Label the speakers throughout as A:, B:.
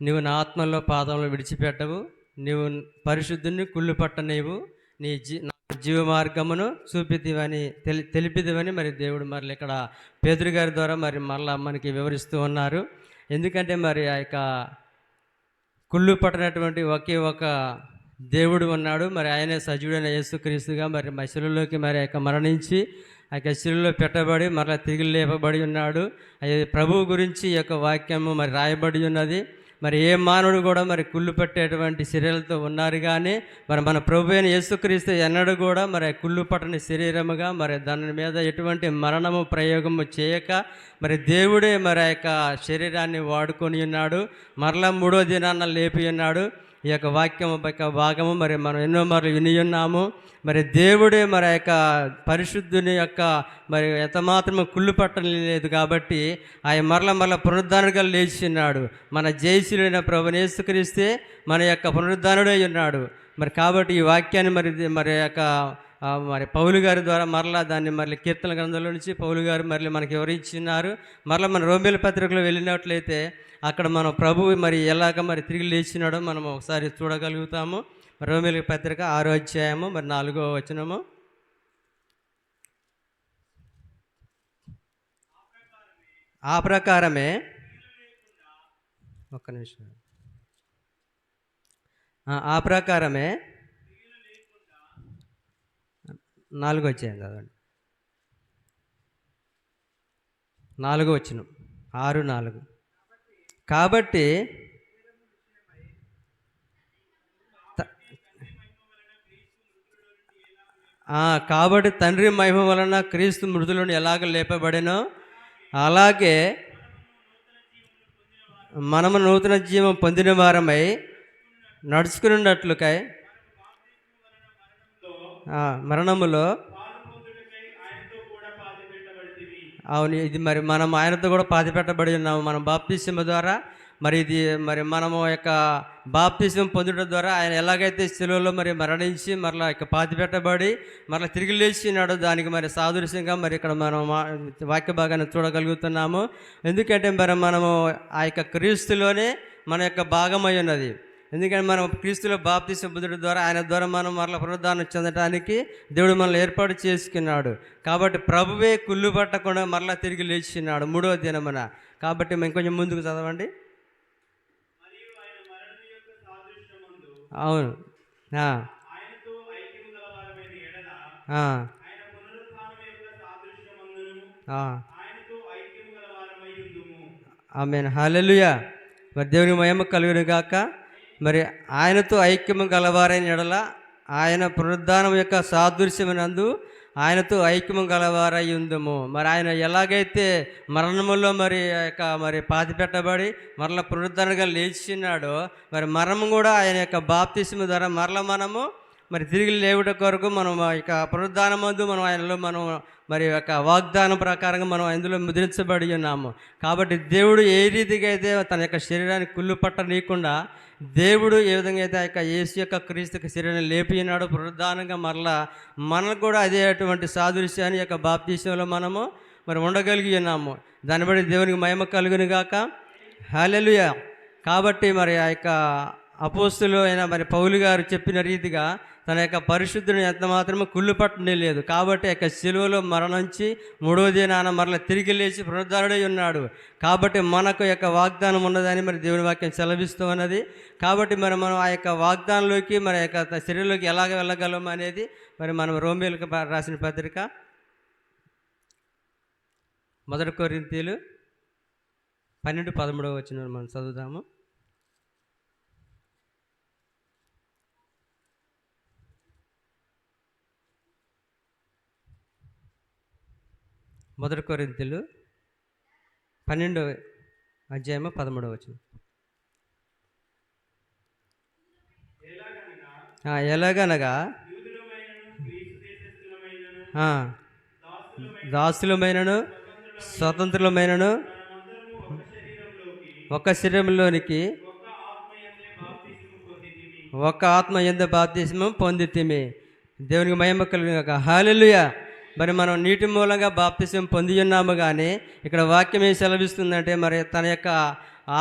A: నీవు నా ఆత్మలో పాదంలో విడిచిపెట్టవు, నీవు పరిశుద్ధుని కుళ్ళు పట్టనేవు, నీ నా జీవ మార్గమును చూపిదివని తెలిపిదివని మరి దేవుడు మరి ఇక్కడ పేతురు గారి ద్వారా మరి మళ్ళా మనకి వివరిస్తూ ఉన్నారు. ఎందుకంటే మరి ఆ యొక్క కుళ్ళు పట్టనటువంటి ఒకే ఒక దేవుడు ఉన్నాడు. మరి ఆయనే సజీవుడైన యేసుక్రీస్తుగా మరి శిలువలోకి మరి యొక్క మరణించి ఆ యొక్క శిలువలో పెట్టబడి మరలా తిరిగి లేపబడి ఉన్నాడు. అది ప్రభువు గురించి ఈ యొక్క వాక్యము మరి రాయబడి ఉన్నది. మరి ఏ మానవుడు కూడా మరి కుళ్ళు పట్టేటువంటి శరీరాలతో ఉన్నారు, కానీ మరి మన ప్రభు అయిన యేసుక్రీస్తు ఎన్నడూ కూడా మరి కుళ్ళు పట్టని శరీరముగా మరి దాని మీద ఎటువంటి మరణము ప్రయోగము చేయక మరి దేవుడే మరి ఆ యొక్క శరీరాన్ని వాడుకొని ఉన్నాడు. మరలా 3వ దినాన లేపి ఉన్నాడు. ఈ యొక్క వాక్యం యొక్క భాగము మరి మనం ఎన్నో మార్లు విని ఉన్నాము. మరి దేవుడే మరి యొక్క పరిశుద్ధుని యొక్క మరి ఎంత మాత్రమే కుళ్ళు పట్టలేదు కాబట్టి ఆయన మరల పునరుద్ధానుడిగా లేచిన్నాడు. మన జయశీలుడైన ప్రభువుని యేసుక్రీస్తే మన యొక్క పునరుద్ధానుడై ఉన్నాడు. మరి కాబట్టి ఈ వాక్యాన్ని మరి యొక్క మరి పౌలు గారి ద్వారా మరలా దాన్ని మళ్ళీ కీర్తన గ్రంథంలో నుంచి పౌలు గారు మళ్ళీ మనకి వివరించినారు. మరలా మన రోమేల పత్రికలో వెళ్ళినట్లయితే అక్కడ మనం ప్రభువు మరి ఎలాగ మరి తిరిగి లేచినాడో మనం ఒకసారి చూడగలుగుతాము. రోమేల పత్రిక 6వ అధ్యాయము మరి 4వ వచనము. ఆ ప్రకారమే ఒక్క నిమిషం. ఆ ప్రకారమే 4వ అధ్యాయం కదండి, 4వ వచనం, 6:4. కాబట్టి తండ్రి మహిమ వలన క్రీస్తు మృతులను ఎలాగ లేపబడినో అలాగే మనము నూతన జీవం పొందిన వారమై నడుచుకున్నట్లుకై మరణములో అవును. ఇది మరి మనం ఆయనతో కూడా పాతిపెట్టబడి ఉన్నాము మన బాప్తిస్మ ద్వారా. మరి ఇది మరి మనము యొక్క బాప్తిస్మం పొందడం ద్వారా ఆయన ఎలాగైతే శిలువలో మరి మరణించి మరలా ఇక పాతిపెట్టబడి మరలా తిరిగి లేచినాడు, దానికి మరి సాదృశ్యంగా మరి ఇక్కడ మనం వాక్య భాగాన్ని చూడగలుగుతున్నాము. ఎందుకంటే మరి మనము ఆ యొక్క క్రీస్తులోనే మన యొక్క భాగమై ఉన్నది. ఎందుకంటే మనం క్రీస్తులో బాప్తిస్మం పొందడం ద్వారా ఆయన ద్వారా మనం మరలా పునరుద్ధానం చెందడానికి దేవుడు మనల్ని ఏర్పాటు చేసుకున్నాడు. కాబట్టి ప్రభువే కుళ్ళు పట్టకుండా మరలా తిరిగి లేచినాడు 3వ దినమున. కాబట్టి మేము కొంచెం ముందుకు చదవండి. అవును. ఆమేన్, హల్లెలూయా. మరి దేవుని మహిమ కలుగును గాక. మరి ఆయనతో ఐక్యము గలవారైన ఎడల ఆయన పునరుద్ధానం యొక్క సాదృశ్యమునందు ఆయనతో ఐక్యము గలవారై ఉందము. మరి ఆయన ఎలాగైతే మరణములో మరి యొక్క మరి పాతిపెట్టబడి మరల పునరుద్ధరణగా లేచినాడో మరి మరణం కూడా ఆయన యొక్క బాప్తిస్మ ద్వారా మరల మనము మరి తిరిగి లేవుట కొరకు మనం ఇక పునరుద్ధానం మందు మనం ఆయనలో మనం మరి యొక్క వాగ్దానం ప్రకారంగా మనం అందులో ముద్రించబడి ఉన్నాము. కాబట్టి దేవుడు ఏ రీతిగా అయితే తన యొక్క శరీరాన్ని కుళ్ళు పట్టనీయకుండా దేవుడు ఏ విధంగా అయితే ఆ యొక్క యేసు యొక్క క్రీస్తుకి శరీరాన్ని లేపినాడు పునరుద్ధానంగా మరలా మనకు కూడా అదే అటువంటి సాదృశ్యాన్ని యొక్క బాప్తిస్మలో మనము మరి ఉండగలిగి ఉన్నాము. దాన్ని బట్టి దేవునికి మహిమ కలుగును గాక. హల్లెలూయా. కాబట్టి మరి ఆ యొక్క అపోస్తులు అయిన మరి పౌలు గారు చెప్పిన రీతిగా తన యొక్క పరిశుద్ధిని ఎంత మాత్రమే కుళ్ళు పట్టనే లేదు. కాబట్టి యొక్క శిలువలో మరణించి 3వ దినాన మరలా తిరిగి లేచి పునరుద్ధరణై ఉన్నాడు. కాబట్టి మనకు యొక్క వాగ్దానం ఉన్నదని మరి దేవుని వాక్యం సెలవిస్తూ ఉన్నది. కాబట్టి మరి మనం ఆ యొక్క వాగ్దానంలోకి మరి యొక్క శరీరంలోకి ఎలాగ వెళ్ళగలం అనేది మరి మనం రోమేలకు రాసిన పత్రిక 1 కొరింథీయులు 12:13 వచనం మనం చదువుదాము. 1 కొరింథీయులు 12వ అధ్యాయము 13వ వచనం. ఎలాగనగా దాసులమైనను స్వతంత్రులమైనను ఒక శరీరంలోనికి ఒక ఆత్మ యందు బాప్తిస్మం పొందితిమి. దేవునికి మహిమ కలుగును గాక. హల్లెలూయా. మరి మనం నీటి మూలంగా బాప్తిసం పొంది ఉన్నాము, కానీ ఇక్కడ వాక్యం ఏం సెలవిస్తుందంటే మరి తన యొక్క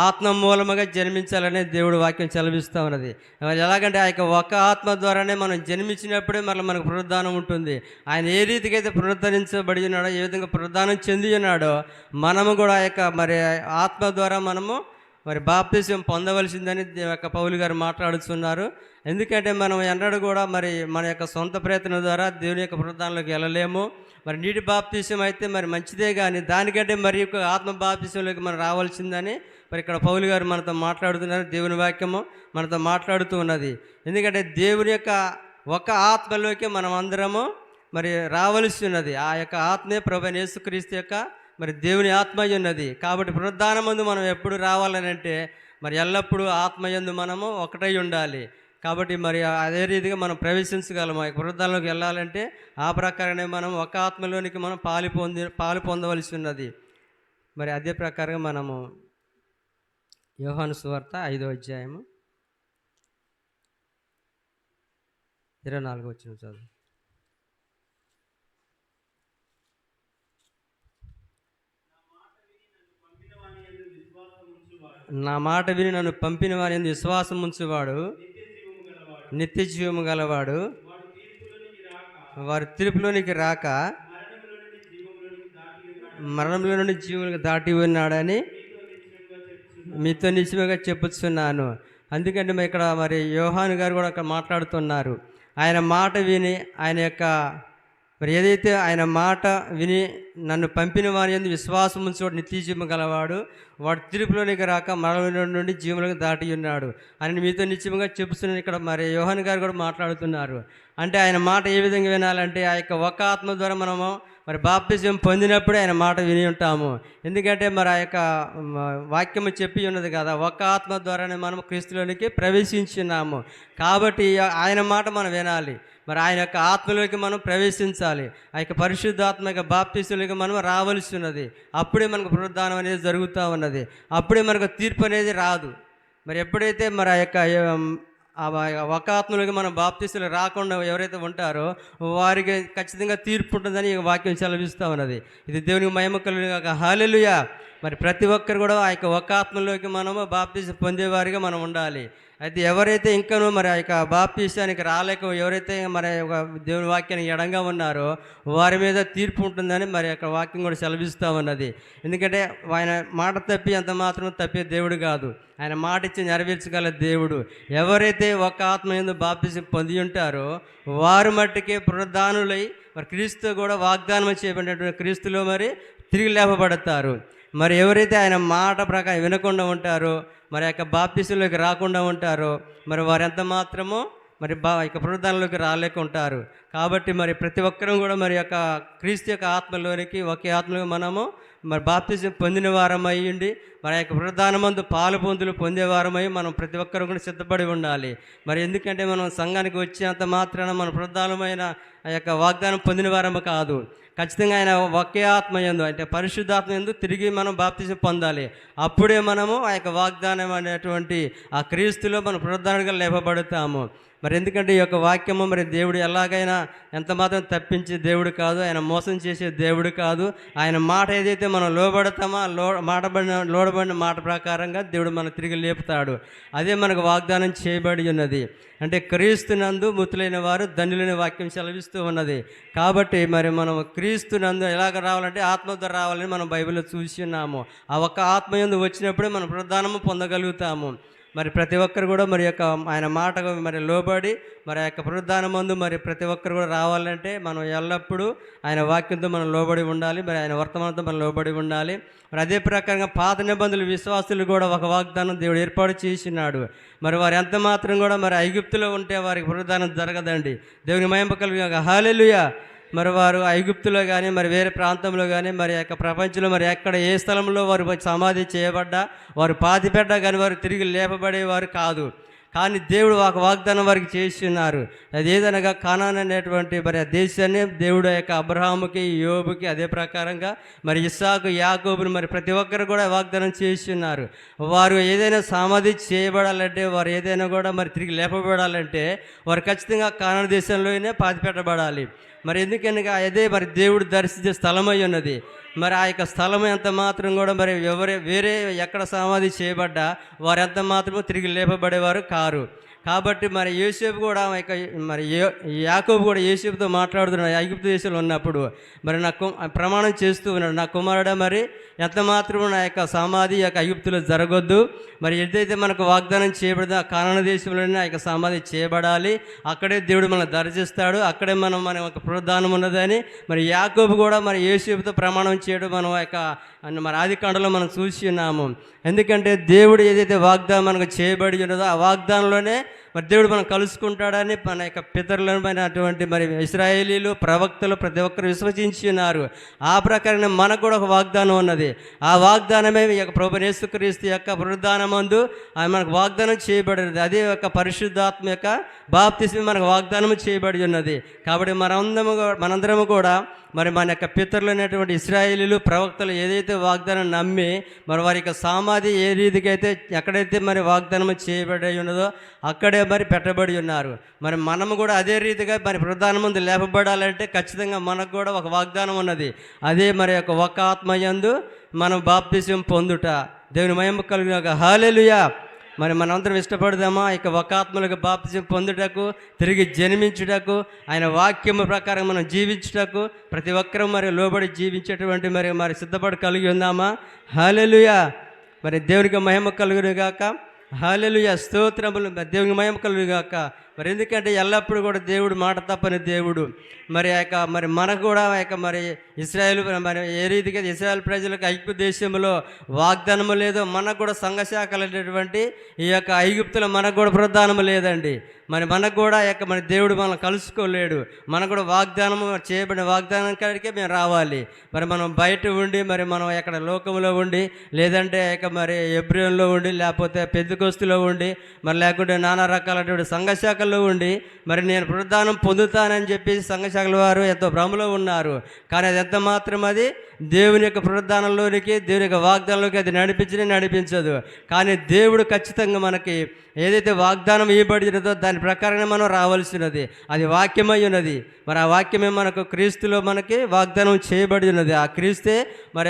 A: ఆత్మ మూలముగా జన్మించాలనే దేవుడు వాక్యం సెలవిస్తూ ఉన్నది. మరి ఎలాగంటే ఆ యొక్క ఒక ఆత్మ ద్వారానే మనం జన్మించినప్పుడే మళ్ళీ మనకు పునరుద్ధానం ఉంటుంది. ఆయన ఏ రీతికి అయితే పునరుద్ధరించబడి ఉన్నాడో, ఏ విధంగా పునరుద్ధానం చెంది ఉన్నాడో, మనము కూడా ఆ యొక్క మరి ఆత్మ ద్వారా మనము మరి బాప్తిసం పొందవలసిందని యొక్క పౌలు గారు మాట్లాడుతున్నారు. ఎందుకంటే మనం ఎన్నడూ కూడా మరి మన యొక్క సొంత ప్రయత్నం ద్వారా దేవుని యొక్క పునరుద్ధానంలోకి వెళ్ళలేము. మరి నీటి బాప్తిసం అయితే మరి మంచిదే, కానీ దానికంటే మరి యొక్క ఆత్మ బాప్తిసంలోకి మనం రావాల్సిందని మరి ఇక్కడ పౌలు గారు మనతో మాట్లాడుతున్నారు. దేవుని వాక్యము మనతో మాట్లాడుతూ ఉన్నది. ఎందుకంటే దేవుని యొక్క ఒక ఆత్మలోకి మనం అందరము మరి రావలసి ఉన్నది. ఆ యొక్క ఆత్మే ప్రభువైన యేసుక్రీస్తు యొక్క మరి దేవుని ఆత్మయ్య ఉన్నది. కాబట్టి పునరుద్ధానమందు మనం ఎప్పుడు రావాలని అంటే మరి ఎల్లప్పుడూ ఆత్మయందు మనము ఒకటై ఉండాలి. కాబట్టి మరి అదే రీతిగా మనం ప్రవేశించగలము. ఆ పునరుద్ధానంలోకి వెళ్ళాలంటే ఆ ప్రకారమే మనం ఒక ఆత్మలోనికి మనం పాలు పొందవలసి ఉన్నది. మరి అదే ప్రకారంగా మనము యోహాను సువార్త 5వ అధ్యాయము 24వ వచనం చదువు. నా మాట విని నన్ను పంపిన వాని యందు విశ్వాసం ఉంచువాడు నిత్య జీవము గలవాడు, వారి తీర్పులోనికి రాక మరణంలో నుండి జీవులకు దాటి ఉన్నాడని మీతో నిశ్చయంగా చెప్పుచున్నాను. అందుకంటే మరి ఇక్కడ మరి యోహాను గారు కూడా అక్కడ మాట్లాడుతున్నారు. ఆయన మాట విని ఆయన యొక్క మరి ఏదైతే ఆయన మాట విని నన్ను పంపిన వారి యందు విశ్వాసం ఉంచువాడు నిత్య జీవం గలవాడు, వాడు తీర్పులోనికి రాక మరణం నుండి జీవులకు దాటి ఉన్నాడు అని మీతో నిశ్చయంగా చెప్తున్నాను. ఇక్కడ మరి యోహాను గారు కూడా మాట్లాడుతున్నారు. అంటే ఆయన మాట ఏ విధంగా వినాలంటే ఆ యొక్క ఒక ఆత్మ ద్వారా మనము మరి బాప్తిజం పొందినప్పుడే ఆయన మాట విని ఉంటాము. ఎందుకంటే మరి ఆ యొక్క వాక్యము చెప్పి ఉన్నది కదా, ఒక ఆత్మ ద్వారానే మనం క్రీస్తులోనికి ప్రవేశించున్నాము. కాబట్టి ఆయన మాట మనం వినాలి. మరి ఆయన యొక్క ఆత్మలోకి మనం ప్రవేశించాలి. ఆ యొక్క పరిశుద్ధాత్మ యొక్క బాప్తిజంలోకి మనం రావాల్సి ఉన్నది. అప్పుడే మనకు పునరుద్ధానం అనేది జరుగుతూ ఉన్నది. అప్పుడే మనకు తీర్పు అనేది రాదు. మరి ఎప్పుడైతే మరి ఆ యొక్క ఒక ఆత్మలోకి మనం బాప్తిస్తులు రాకుండా ఎవరైతే ఉంటారో వారికి ఖచ్చితంగా తీర్పు ఉంటుందని ఈ వాక్యం సెలవిస్తూ ఉన్నది. ఇది దేవునికి మహిమ కలుగుగాక. హల్లెలూయా. మరి ప్రతి ఒక్కరు కూడా ఆ యొక్క ఒక ఆత్మలోకి మనము బాప్తిసం పొందేవారిగా మనం ఉండాలి. అయితే ఎవరైతే ఇంకనూ మరి ఆ యొక్క బాప్తిసానికి రాలేక ఎవరైతే మరి ఒక దేవుని వాక్యానికి ఎడంగా ఉన్నారో వారి మీద తీర్పు ఉంటుందని మరి యొక్క వాక్యం కూడా సెలవిస్తూ ఉన్నది. ఎందుకంటే ఆయన మాట తప్పి అంత మాత్రం తప్పే దేవుడు కాదు. ఆయన మాట ఇచ్చి నెరవేర్చగల దేవుడు. ఎవరైతే ఒక ఆత్మ యందు బాప్తిసం పొంది ఉంటారో వారు మట్టుకే పునరుద్ధానులై మరి క్రీస్తు కూడా వాగ్దానం చేయబడినటువంటి క్రీస్తులో మరి తిరిగి లేపబడతారు. మరి ఎవరైతే ఆయన మాట ప్రకారం వినకుండా ఉంటారో మరి యొక్క బాప్తిసంలోకి రాకుండా ఉంటారో మరి వారు ఎంత మాత్రమో మరి ఇక పునరుద్ధానంలోకి రాలేకుంటారు. కాబట్టి మరి ప్రతి ఒక్కరూ కూడా మరి యొక్క క్రీస్తు యొక్క ఆత్మలోనికి ఒకే ఆత్మలో మనము మరి బాప్తిసం పొందిన వారమై ఉండి మరి యొక్క పునరుద్ధానమందు పాలు పొందేవారమై మనం ప్రతి ఒక్కరూ కూడా సిద్ధపడి ఉండాలి. మరి ఎందుకంటే మనం సంఘానికి వచ్చేంత మాత్రాన మన పునరుద్ధానమైన ఆ యొక్క వాగ్దానం పొందిన వారము కాదు. ఖచ్చితంగా ఆయన ఒకే ఆత్మ యందు అంటే పరిశుద్ధాత్మ యందు తిరిగి మనం బాప్తిసం పొందాలి. అప్పుడే మనము ఆ యొక్క వాగ్దానం అనేటువంటి ఆ క్రీస్తులో మనం పునరుద్ధారణగా లేపబడతాము. మరి ఎందుకంటే ఈ యొక్క వాక్యము మరి దేవుడు ఎలాగైనా ఎంత మాత్రం తప్పించే దేవుడు కాదు. ఆయన మోసం చేసే దేవుడు కాదు. ఆయన మాట ఏదైతే మనం లోబడతామో లోబడిన మాట ప్రకారంగా దేవుడు మనం తిరిగి లేపుతాడు. అదే మనకు వాగ్దానం చేయబడి ఉన్నది. అంటే క్రీస్తునందు మృతులైన వారు ధన్యులైన వాక్యం సెలవిస్తూ ఉన్నది. కాబట్టి మరి మనం క్రీస్తునందు ఎలాగ రావాలంటే ఆత్మ ద్వారా రావాలని మనం బైబిల్లో చూసి ఉన్నాము. ఆ ఒక్క ఆత్మ యందు వచ్చినప్పుడే మనం ప్రధానము పొందగలుగుతాము. మరి ప్రతి ఒక్కరు కూడా మరి యొక్క ఆయన మాటకు మరి లోబడి మరి యొక్క పునరుద్ధానమందు మరి ప్రతి ఒక్కరు కూడా రావాలంటే మనం ఎల్లప్పుడూ ఆయన వాక్యంతో మనం లోబడి ఉండాలి. మరి ఆయన వర్తమానంతో మనం లోబడి ఉండాలి. మరి అదే ప్రకారంగా పాత నిబంధనలు విశ్వాసులు కూడా ఒక వాగ్దానం దేవుడు ఏర్పాటు చేసినాడు. మరి వారు ఎంత మాత్రం కూడా మరి ఐగుప్తులో ఉంటే వారికి పునరుద్ధానం జరగదండి. దేవుని మహిమ కలుగుగాక. హల్లెలూయా. మరి వారు ఐగుప్తులో కానీ మరి వేరే ప్రాంతంలో కానీ మరి యొక్క ప్రపంచంలో మరి ఎక్కడ ఏ స్థలంలో వారు సమాధి చేయబడ్డా వారు పాతిపెడ్డా కానీ వారు తిరిగి లేపబడేవారు కాదు. కానీ దేవుడు ఒక వాగ్దానం వారికి చేస్తున్నారు. అది ఏదనగా కానాన్ అనేటువంటి మరి ఆ దేశాన్ని దేవుడు యొక్క అబ్రహాముకి యోబుకి అదే ప్రకారంగా మరి ఇస్సాకు యాకోబుని మరి ప్రతి ఒక్కరు కూడా వాగ్దానం చేస్తున్నారు. వారు ఏదైనా సమాధి చేయబడాలంటే వారు ఏదైనా కూడా మరి తిరిగి లేపబడాలంటే వారు ఖచ్చితంగా కానాన్ దేశంలోనే పాతిపెట్టబడాలి. మరి ఎందుకనగా అదే మరి దేవుడు దర్శించే స్థలమై ఉన్నది. మరి ఆ యొక్క స్థలం ఎంత మాత్రం కూడా మరి వేరే ఎక్కడ సమాధి చేయబడ్డా వారు ఎంత మాత్రమో తిరిగి లేపబడేవారు కారు. కాబట్టి మరి యోసేపు కూడా మరి యాకోబు కూడా యోసేపుతో మాట్లాడుతున్నాడు ఐగుప్తు దేశంలో ఉన్నప్పుడు. మరి ప్రమాణం చేస్తూ ఉన్నాడు, నా కుమారుడా మరి ఎంత మాత్రం నా యొక్క సమాధి యొక్క ఐగుప్తులో జరగొద్దు. మరి ఏదైతే మనకు వాగ్దానం చేయబడిందో ఆ కానాను దేశంలోనే ఆ యొక్క సమాధి చేయబడాలి, అక్కడే దేవుడు మనల్ని దర్శిస్తాడు, అక్కడే మన ఒక పునరుద్ధానం ఉన్నదని మరి యాకోబు కూడా మరి యోసేపుతో ప్రమాణం చేయడం మనం మరి ఆదికాండలో మనం చూసి ఉన్నాము. ఎందుకంటే దేవుడు ఏదైతే వాగ్దానం మనకు చేయబడి ఉన్నదో ఆ వాగ్దానంలోనే మరి దేవుడు మనం కలుసుకుంటాడని మన యొక్క పితరులమైనటువంటి మరి ఇశ్రాయేలీలు ప్రవక్తలు ప్రతి ఒక్కరు విశ్వసించి ఉన్నారు. ఆ ప్రకారం మనకు కూడా ఒక వాగ్దానం ఉన్నది. ఆ వాగ్దానమే ఈ యొక్క ప్రభువైన యేసుక్రీస్తు యొక్క పునరుద్ధానమందు మనకు వాగ్దానం చేయబడినది. అదే యొక్క పరిశుద్ధాత్మ యొక్క బాప్తిస్మం మనకు వాగ్దానం చేయబడి ఉన్నది. కాబట్టి మనందరము కూడా మరి మన యొక్క పితరులు అనేటువంటి ఇశ్రాయేలీలు ప్రవక్తలు ఏదైతే వాగ్దానం నమ్మి మరి వారి యొక్క సమాధి ఏ రీతికి అయితే ఎక్కడైతే మరి వాగ్దానం చేయబడి ఉన్నదో అక్కడే మరి పెట్టబడి ఉన్నారు. మరి మనము కూడా అదే రీతిగా మరి ప్రధాన ముందు లేపబడాలంటే ఖచ్చితంగా మనకు కూడా ఒక వాగ్దానం ఉన్నది. అదే మరి ఒక ఆత్మయందు మనం బాప్తిస్మం పొందుట. దేవుని మహిమ కలుగుగాక. హల్లెలూయా. మరి మనందరం ఇష్టపడదామా ఇక ఒక ఆత్మలకు బాప్తిస్మం పొందుటకు, తిరిగి జన్మించుటకు, ఆయన వాక్యము ప్రకారం మనం జీవించుటకు ప్రతి ఒక్కరూ మరి లోబడి జీవించేటువంటి మరి సిద్ధపడి కలిగి ఉందామా? హల్లెలూయా. మరి దేవునికి మహిమ కలుగునుగాక. హల్లెలూయా. స్తోత్రములు. దేవునికి మహిమ కలుగునుగాక. మరి ఎందుకంటే ఎల్లప్పుడూ కూడా దేవుడు మాట తప్పని దేవుడు. మరి మరి మనకు కూడా మరి ఇశ్రాయేలు మరి ఏ రీతిగా ఇశ్రాయేల్ ప్రజలకు ఐగుప్తు దేశంలో వాగ్దానము లేదో మనకు కూడా సంఘశాఖలైనటువంటి ఈ యొక్క ఐగుప్తులో మనకు కూడా ప్రధానము లేదండి. మరి మనకు కూడా మరి దేవుడు మనల్ని కలుసుకోలేడు. మనకు కూడా వాగ్దానము చేయబడిన వాగ్దానం కాడికే మేము రావాలి. మరి మనం బయట ఉండి మరి మనం ఎక్కడ లోకంలో ఉండి లేదంటే మరి ఎబ్రియంలో ఉండి లేకపోతే పెద్దకొస్తులో ఉండి మరి లేకుంటే నానా రకాలైనటువంటి సంఘశాఖల్లో ఉండి మరి నేను పునరుద్ధానం పొందుతానని చెప్పేసి సంఘశాఖల వారు ఎంతో భ్రమలో ఉన్నారు. కానీ అది ఎంత మాత్రం అది దేవుని యొక్క పునరుద్ధానంలోనికి దేవుని యొక్క వాగ్దానంలోకి అది నడిపించదు. కానీ దేవుడు ఖచ్చితంగా మనకి ఏదైతే వాగ్దానం ఇవ్వబడినదో దాని ప్రకారంగా మనం రావాల్సినది. అది వాక్యమై ఉన్నది. మరి ఆ వాక్యమే మనకు క్రీస్తులో మనకి వాగ్దానం చేయబడి ఉన్నది. ఆ క్రీస్తే మరి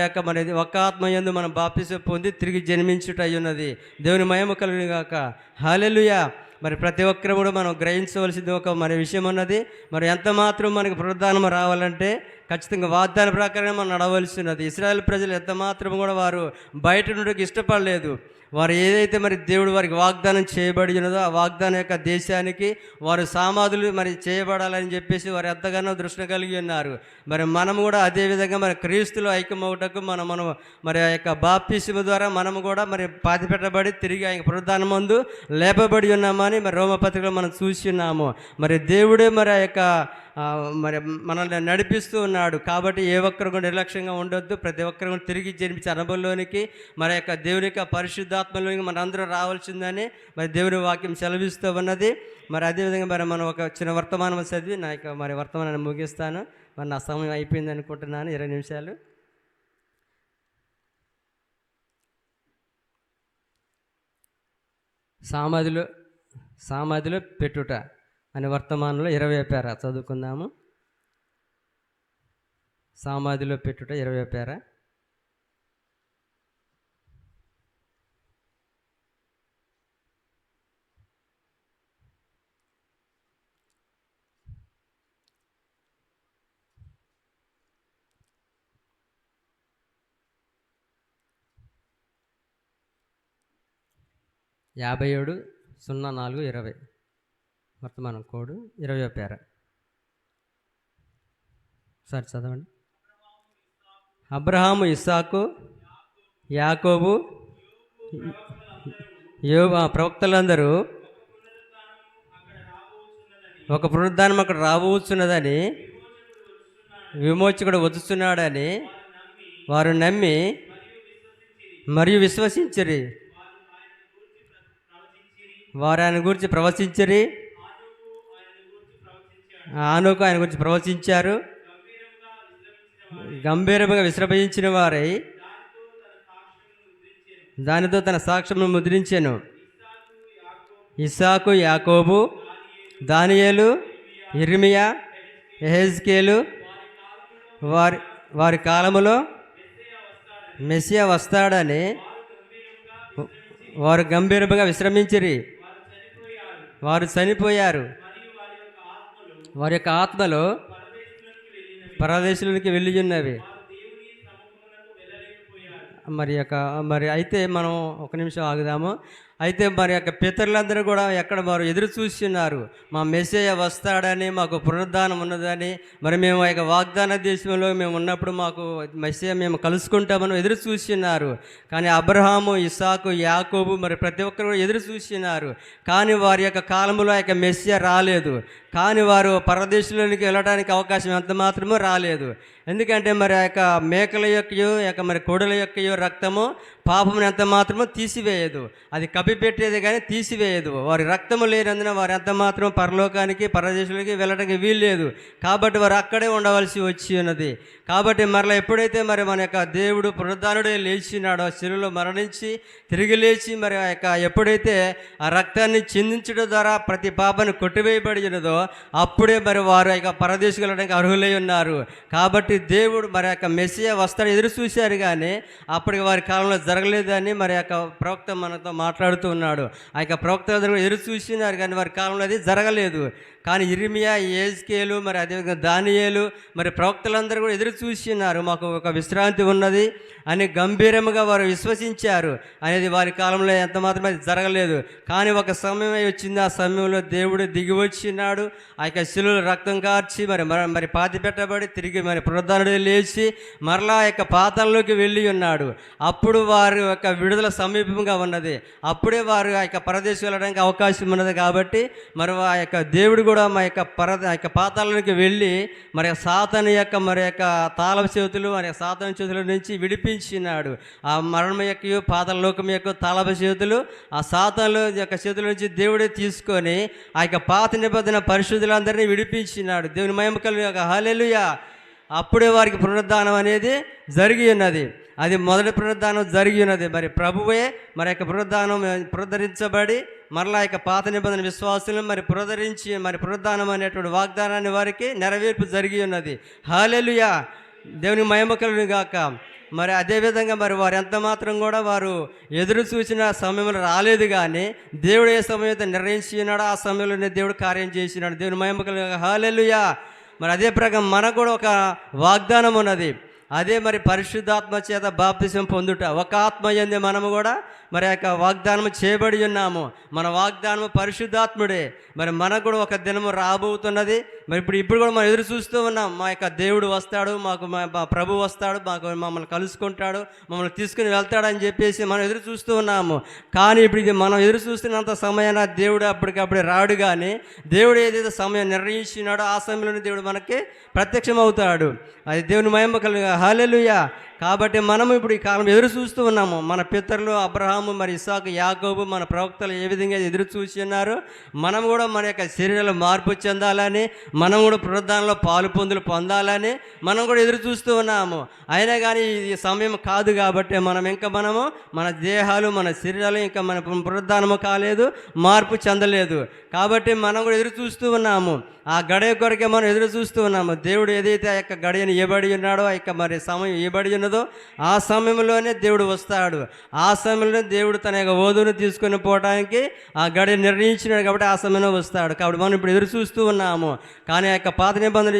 A: ఒక ఆత్మయందు మనం బాప్తిస్మం పొంది తిరిగి జన్మించుటై ఉన్నది. దేవుని మహిమ కలుగునుగాక. హల్లెలూయా. మరి ప్రతి ఒక్కరు కూడా మనం గ్రహించవలసింది ఒక విషయం ఉన్నది. మరి ఎంత మాత్రం మనకి పునరుద్ధానం రావాలంటే ఖచ్చితంగా వాగ్దాన ప్రకారం మనం నడవలసి ఉన్నది. ఇశ్రాయేల్ ప్రజలు ఎంత మాత్రం కూడా వారు బయట నుండి ఇష్టపడలేదు. వారు ఏదైతే మరి దేవుడు వారికి వాగ్దానం చేయబడి ఉన్నదో ఆ వాగ్దానం యొక్క దేశానికి వారు సమాధులు మరి చేయబడాలని చెప్పేసి వారు ఎంతగానో దృష్టి కలిగి ఉన్నారు. మరి మనము కూడా అదేవిధంగా మరి క్రీస్తులో ఐక్యమవుటకు మనం మరి ఆ యొక్క బాప్తిస్మం ద్వారా మనము కూడా మరి పాతిపెట్టబడి తిరిగి ఆయన పునరుద్ధానమందు లేపబడి ఉన్నామని మరి రోమపత్రికలో మనం చూసి ఉన్నాము. మరి దేవుడే మరి ఆ యొక్క మరి మనల్ని నడిపిస్తూ ఉన్నాడు. కాబట్టి ఏ ఒక్కరు కూడా నిర్లక్ష్యంగా ఉండొద్దు. ప్రతి ఒక్కరు కూడా తిరిగి జన్మించే అనుభవంలోనికి మరి యొక్క దేవుని యొక్క పరిశుద్ధాత్మలోనికి మన అందరూ రావాల్సిందని మరి దేవుని వాక్యం సెలవిస్తూ ఉన్నది. మరి అదేవిధంగా మరి మనం ఒక చిన్న వర్తమానం చదివి నా యొక్క మరి వర్తమానాన్ని ముగిస్తాను. మరి నా సమయం అయిపోయింది అనుకుంటున్నాను. 20 నిమిషాలు. సమాధిలో పెట్టుట అనే వర్తమానంలో 20వ పేర చదువుకుందాము. సమాధిలో పెట్టుట 20వ పేర. (570420) వర్తమానం కోడ్ 20వ పేర. సార్ చదవండి. అబ్రహాము, ఇస్సాకు, యాకోబు, ప్రవక్తలందరూ ఒక పునరుద్ధానం అక్కడ రాబోతున్నదని విమోచకుడు వస్తున్నాడని వారు నమ్మి మరియు విశ్వసించిరి. వారు ఆయన గురించి ప్రవచించిరి. ఆనోకు ఆయన గురించి ప్రవచించారు. గంభీరంగా విశ్రమించిన వారై దానితో తన సాక్ష్యమును ముద్రించెను. ఇస్సాకు, యాకోబు, దానియేలు, ఇర్మియా, యెహెజ్కేలు వారి వారి కాలములో మెస్సియా వస్తాడని వారు గంభీరముగా విశ్రమించిరి. వారు చనిపోయారు. వారి యొక్క ఆత్మలో పరదేశులకి వెళ్ళి ఉన్నవి. మరి అయితే మనం ఒక నిమిషం ఆగుదాము. అయితే మరి యొక్క పితరులందరూ కూడా ఎక్కడ వారు ఎదురు చూస్తున్నారు, మా మెస్సయ్య వస్తాడని, మాకు పునరుద్ధానం ఉన్నదని, మరి మేము ఆ యొక్క వాగ్దాన దేశంలో మేము ఉన్నప్పుడు మాకు మెస్సయ్య మేము కలుసుకుంటామని ఎదురు చూస్తున్నారు. కానీ అబ్రహాము, ఇస్సాకు, యాకోబు మరి ప్రతి ఒక్కరు కూడా ఎదురు చూస్తున్నారు. కానీ వారి యొక్క కాలంలో ఆ యొక్క మెస్సయ్య రాలేదు. కానీ వారు పరదేశంలోనికి వెళ్ళడానికి అవకాశం ఎంత మాత్రమో రాలేదు. ఎందుకంటే మరి ఆ యొక్క మేకల యొక్క మరి కోడల యొక్క రక్తము పాపమును ఎంత మాత్రమో తీసివేయదు. అది కప్పిపెట్టేది కానీ తీసివేయదు. వారి రక్తము లేనందున వారు ఎంత మాత్రం పరలోకానికి పరదేశులకి వెళ్ళడానికి వీల్లేదు. కాబట్టి వారు అక్కడే ఉండవలసి వచ్చి ఉన్నది. కాబట్టి మరలా ఎప్పుడైతే మరి మన యొక్క దేవుడు పునరుద్ధానుడే లేచినాడో, శిలువలో మరణించి తిరిగి లేచి మరి ఆ యొక్క ఎప్పుడైతే ఆ రక్తాన్ని చిందించడం ద్వారా ప్రతి పాపను కొట్టివేయబడినదో అప్పుడే మరి వారు ఆ యొక్క పరదేశం వెళ్ళడానికి అర్హులై ఉన్నారు. కాబట్టి దేవుడు మరి యొక్క మెస్సియా వస్తాడు ఎదురు చూశారు, కానీ అప్పటికి వారి కాలంలో జరగలేదని మరి యొక్క ప్రవక్త మనతో మాట్లాడుతూ ఉన్నాడు. ఆ యొక్క ప్రవక్త ఎదురు చూసినారు, కానీ వారి కాలంలో అది జరగలేదు. కానీ ఇర్మియా, యెహెజ్కేలు, మరి అదేవిధంగా దానియేలు, మరి ప్రవక్తలందరూ కూడా ఎదురు చూస్తున్నారు. మాకు ఒక విశ్రాంతి ఉన్నది అని గంభీరంగా వారు విశ్వసించారు. అనేది వారి కాలంలో ఎంత మాత్రం అది జరగలేదు. కానీ ఒక సమయం వచ్చింది. ఆ సమయంలో దేవుడు దిగి వచ్చినాడు. ఆ యొక్క శిలువలో రక్తం కార్చి మరి పాతి పెట్టబడి తిరిగి మరి పునరుద్ధానుడు లేచి మరలా ఆ యొక్క పాతాళంలోకి వెళ్ళి ఉన్నాడు. అప్పుడు వారి యొక్క విడుదల సమీపంగా ఉన్నది. అప్పుడే వారు ఆ యొక్క పరదేశం వెళ్ళడానికి అవకాశం ఉన్నది. కాబట్టి మరి ఆ యొక్క దేవుడు కూడా మా యొక్క పాతాళంలోకి వెళ్ళి మరి సాతాను యొక్క మరి యొక్క తాళపు చేతులు మరి సాతాను చేతుల నుంచి విడిపించినాడు. ఆ మరణం యొక్క పాతాళ లోకం యొక్క తాళపు చేతులు ఆ సాతాను యొక్క చేతుల నుంచి దేవుడే తీసుకొని ఆ యొక్క పాత నిబంధన పరిశుద్ధులందరినీ విడిపించినాడు. దేవుని మహిమ కలుగుగాక. హల్లెలూయా. అప్పుడే వారికి పునరుద్ధానం అనేది జరిగి ఉన్నది. అది మొదటి పునరుద్ధానం జరిగి ఉన్నది. మరి ప్రభువే మరి యొక్క పునరుద్ధరించబడి మరలా యొక్క పాత నిబంధన విశ్వాసులను మరి పునరుద్ధరించి మరి పునరుద్ధానం అనేటువంటి వాగ్దానాన్ని వారికి నెరవేర్పు జరిగి ఉన్నది. హల్లెలూయా. దేవుని మహిమ కలుగును గాక. మరి అదేవిధంగా మరి వారు ఎంత మాత్రం కూడా వారు ఎదురు చూసిన సమయంలో రాలేదు, కానీ దేవుడు ఏ సమయం అయితే నిర్ణయించినాడో ఆ సమయంలోనే దేవుడు కార్యం చేసినాడు. దేవుని మహిమ కలుగును గాక. హల్లెలూయా. మరి అదే ప్రకారం మనకు కూడా ఒక వాగ్దానం ఉన్నది. అదే మరి పరిశుద్ధాత్మ చేత బాప్తిసం పొందుట. ఒక ఆత్మ యందే మనము కూడా మరి యొక్క వాగ్దానం చేయబడి ఉన్నాము. మన వాగ్దానము పరిశుద్ధాత్ముడే. మరి మనకు కూడా ఒక దినము రాబోతున్నది. మరి ఇప్పుడు కూడా మనం ఎదురు చూస్తూ ఉన్నాం. మా యొక్క దేవుడు వస్తాడు, మాకు మా ప్రభు వస్తాడు, మమ్మల్ని కలుసుకుంటాడు, మమ్మల్ని తీసుకుని వెళ్తాడని చెప్పేసి మనం ఎదురు చూస్తూ ఉన్నాము. కానీ ఇప్పుడు ఇది మనం ఎదురు చూస్తున్నంత సమయాన దేవుడు అప్పటికప్పుడే రాడు. కానీ దేవుడు ఏదైతే సమయం నిర్ణయించినాడో ఆ సమయంలోనే దేవుడు మనకి ప్రత్యక్షం అవుతాడు. అది దేవుని మహిమ కలుగుగా. హల్లెలూయా. కాబట్టి మనము ఇప్పుడు ఈ కాలం ఎదురు చూస్తూ ఉన్నాము. మన పితరులు అబ్రహాము, మరి ఇస్సాకు, యాకోబు, మన ప్రవక్తలు ఏ విధంగా ఎదురు చూసి ఉన్నారు, మనం కూడా మన యొక్క శరీరాలు మార్పు చెందాలని, మనం కూడా పునరుద్ధానంలో పాలు పొందాలని మనం కూడా ఎదురు చూస్తూ ఉన్నాము. అయినా కానీ ఈ సమయం కాదు. కాబట్టి మనము మన దేహాలు, మన శరీరాలు ఇంకా మన పునరుద్ధానము కాలేదు, మార్పు చెందలేదు. కాబట్టి మనం కూడా ఎదురు చూస్తూ ఉన్నాము. ఆ గడియ కొరకే మనం ఎదురు చూస్తూ ఉన్నాము. దేవుడు ఏదైతే ఆ యొక్క గడియను ఇవ్వబడి ఉన్నాడో, ఆ యొక్క మరి సమయం ఇవ్వబడి ఉన్నదో ఆ సమయంలోనే దేవుడు వస్తాడు. ఆ సమయంలోనే దేవుడు తన యొక్క ఓదును తీసుకొని పోవడానికి ఆ గడియ నిర్ణయించినాడు. కాబట్టి ఆ సమయంలో వస్తాడు. కాబట్టి మనం ఇప్పుడు ఎదురు చూస్తూ ఉన్నాము. కానీ ఆ యొక్క పాత నిబంధన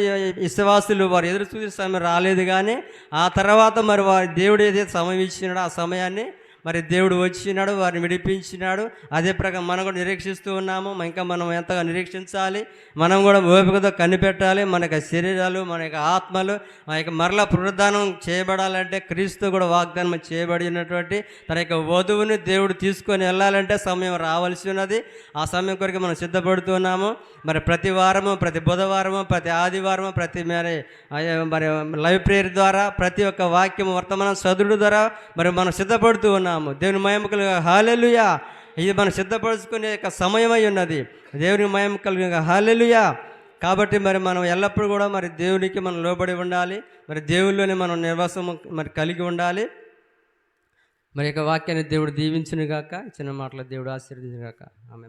A: విశ్వాసులు వారు ఎదురు చూసే సమయం రాలేదు. కానీ ఆ తర్వాత మరి వారి దేవుడు ఏదైతే సమయం ఇచ్చినాడో ఆ సమయాన్ని మరి దేవుడు వచ్చినాడు, వారిని విడిపించినాడు. అదే ప్రకారం మనం కూడా నిరీక్షిస్తూ ఉన్నాము. ఇంకా మనం ఎంతగా నిరీక్షించాలి, మనం కూడా ఓపికతో కనిపెట్టాలి. మన యొక్క శరీరాలు, మన యొక్క ఆత్మలు ఆ యొక్క మరలా పునరుద్ధానం చేయబడాలంటే క్రీస్తు కూడా వాగ్దానం చేయబడినటువంటి తన యొక్క వధువుని దేవుడు తీసుకొని వెళ్ళాలంటే సమయం రావాల్సి ఉన్నది. ఆ సమయం కొరకు మనం సిద్ధపడుతున్నాము. మరి ప్రతి వారము, ప్రతి బుధవారము, ప్రతి ఆదివారము, ప్రతి మరి లైవ్ ప్రేయర్ ద్వారా ప్రతి ఒక్క వాక్యం వర్తమానం చదువుడు ద్వారా మరి మనం సిద్ధపడుతూ ఉన్నాము. దేవుని మహిమ కలుగుగా. హల్లెలూయా. ఇది మనం సిద్ధపరచుకునే యొక్క సమయమై ఉన్నది. దేవుని మహిమ కలుగుగా. హల్లెలూయా. కాబట్టి మరి మనం ఎల్లప్పుడూ కూడా మరి దేవునికి మనం లోబడి ఉండాలి. మరి దేవుల్లోనే మనం నివాసం మరి కలిగి ఉండాలి. మరి యొక్క వాక్యాన్ని దేవుడు దీవించును గాక. చిన్న మాటలు దేవుడు ఆశీర్వదించును గాక. ఆమేన్.